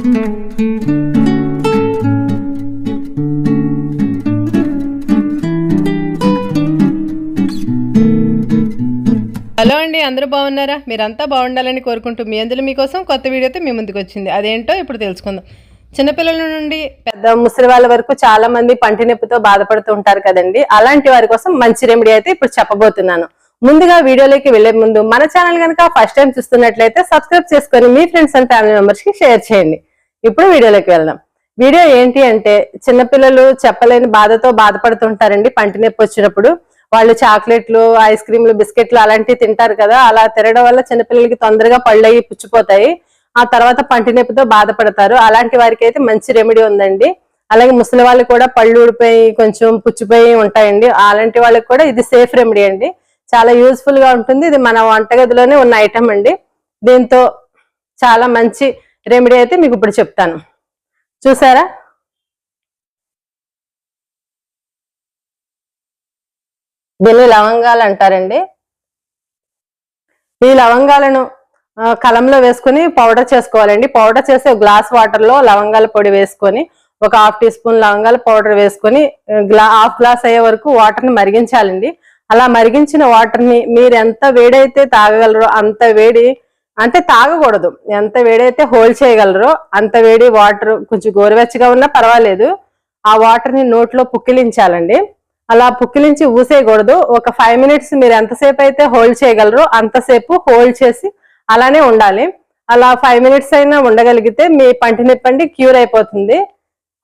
Hello అండి, అందరూ బాగున్నారా? మీరంతా బాగుండాలని కోరుకుంటూ మీ అందులో మీకోసం కొత్త వీడియోతో మీ ముందుకు వచ్చింది. అదేంటో ఇప్పుడు తెలుసుకుందాం. చిన్నపిల్లల నుండి పెద్ద ముసలి వాళ్ళ వరకు చాలా మంది పంటి నొప్పితో బాధపడుతూ ఉంటారు కదండి. అలాంటి వారి కోసం మంచి రెమెడీ అయితే ఇప్పుడు చెప్పబోతున్నాను. ముందుగా వీడియోలోకి వెళ్లే ముందు మన ఛానల్ కనుక ఫస్ట్ టైం చూస్తున్నట్లయితే సబ్స్క్రైబ్ చేసుకొని మీ ఫ్రెండ్స్ అండ్ ఫ్యామిలీ మెంబర్స్ కి షేర్ చేయండి. ఇప్పుడు వీడియోలోకి వెళ్దాం. వీడియో ఏంటి అంటే, చిన్నపిల్లలు చెప్పలేని బాధతో బాధపడుతుంటారండి. పంటి నొప్పి వచ్చినప్పుడు వాళ్ళు చాక్లెట్లు, ఐస్ క్రీమ్లు, బిస్కెట్లు అలాంటివి తింటారు కదా. అలా తినడం వల్ల చిన్నపిల్లలకి తొందరగా పళ్ళు అయ్యి పుచ్చిపోతాయి. ఆ తర్వాత పంటి నొప్పితో బాధపడతారు. అలాంటి వారికి అయితే మంచి రెమెడీ ఉందండి. అలాగే ముసలి వాళ్ళు కూడా పళ్ళు ఊడిపోయి కొంచెం పుచ్చిపోయి ఉంటాయండి. అలాంటి వాళ్ళకి కూడా ఇది సేఫ్ రెమెడీ అండి. చాలా యూజ్ఫుల్ గా ఉంటుంది. ఇది మన వంటగదిలోనే ఉన్న ఐటమ్ అండి. దీంతో చాలా మంచి రెమెడీ అయితే మీకు ఇప్పుడు చెప్తాను. చూసారా? దీన్ని లవంగాలు అంటారండి. ఈ లవంగాలను కలంలో వేసుకుని పౌడర్ చేసుకోవాలండి. పౌడర్ చేసి ఒక గ్లాస్ వాటర్ లో లవంగాల పొడి వేసుకొని ఒక 1/2 టీ స్పూన్ లవంగాల పౌడర్ వేసుకొని హాఫ్ గ్లాస్ అయ్యే వరకు వాటర్ ని మరిగించాలండి. అలా మరిగించిన వాటర్ ని మీరు ఎంత వేడైతే తాగగలరో అంత వేడి, అంటే తాగకూడదు, ఎంత వేడైతే హోల్డ్ చేయగలరో అంత వేడి వాటర్, కొంచెం గోరువెచ్చగా ఉన్నా పర్వాలేదు, ఆ వాటర్ ని నోట్లో పుక్కిలించాలండి. అలా పుక్కిలించి ఊసేయకూడదు. ఒక 5 మినిట్స్ మీరు ఎంతసేపు అయితే హోల్డ్ చేయగలరో అంతసేపు హోల్డ్ చేసి అలానే ఉండాలి. అలా 5 మినిట్స్ అయినా ఉండగలిగితే మీ పంటి నొప్పి క్యూర్ అయిపోతుంది.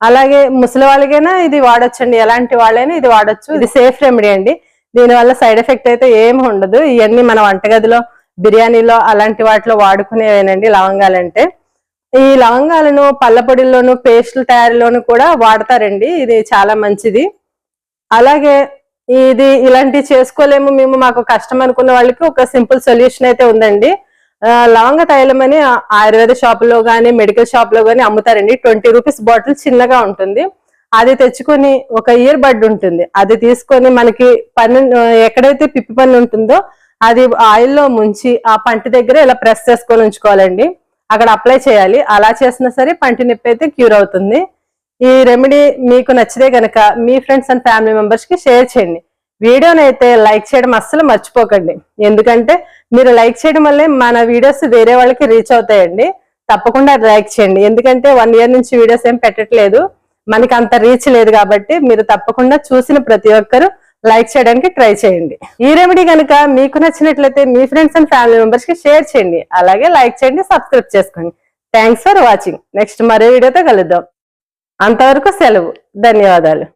అలాగే ముసలి వాళ్ళకైనా ఇది వాడొచ్చండి. ఎలాంటి వాళ్ళైనా ఇది వాడొచ్చు. ఇది సేఫ్ రెమెడీ అండి. దీనివల్ల సైడ్ ఎఫెక్ట్ అయితే ఏమి ఉండదు. ఇవన్నీ మన వంటగదిలో, బిర్యానీలో అలాంటి వాటిలో వాడుకునేవేనండి లవంగాలంటే. ఈ లవంగాలను పళ్ళ పొడిల్లోను, పేస్టుల తయారీలోను కూడా వాడతారండి. ఇది చాలా మంచిది. అలాగే ఇది ఇలాంటివి చేసుకోలేము మేము, మాకు కష్టం అనుకున్న వాళ్ళకి ఒక సింపుల్ సొల్యూషన్ అయితే ఉందండి. లవంగ తైలం అని ఆయుర్వేద షాప్ లో గానీ మెడికల్ షాప్ లో గానీ అమ్ముతారండి. 20 రూపీస్ బాటిల్ చిన్నగా ఉంటుంది. అది తెచ్చుకొని ఒక ఇయర్ బడ్ ఉంటుంది, అది తీసుకొని మనకి పన్ను ఎక్కడైతే పిప్పి పన్ను ఉంటుందో అది ఆయిల్లో ముంచి ఆ పంటి దగ్గర ఇలా ప్రెస్ చేసుకొని ఉంచుకోవాలండి. అక్కడ అప్లై చేయాలి. అలా చేసినా సరే పంటి నొప్పి అయితే క్యూర్ అవుతుంది. ఈ రెమెడీ మీకు నచ్చితే గనక మీ ఫ్రెండ్స్ అండ్ ఫ్యామిలీ మెంబర్స్ కి షేర్ చేయండి. వీడియోని అయితే లైక్ చేయడం అస్సలు మర్చిపోకండి. ఎందుకంటే మీరు లైక్ చేయడం వల్లే మన వీడియోస్ వేరే వాళ్ళకి రీచ్ అవుతాయండి. తప్పకుండా లైక్ చేయండి. ఎందుకంటే 1 ఇయర్ నుంచి వీడియోస్ ఏం పెట్టట్లేదు, మనకి అంత రీచ్ లేదు కాబట్టి మీరు తప్పకుండా చూసిన ప్రతి ఒక్కరు లైక్ చేయడానికి ట్రై చేయండి. ఈ రెమెడీ కనుక మీకు నచ్చినట్లయితే మీ ఫ్రెండ్స్ అండ్ ఫ్యామిలీ మెంబర్స్ కి షేర్ చేయండి. అలాగే లైక్ చేయండి, సబ్స్క్రైబ్ చేసుకోండి. Thanks for watching. నెక్స్ట్ మరో వీడియోతో కలుద్దాం. అంతవరకు సెలవు. ధన్యవాదాలు.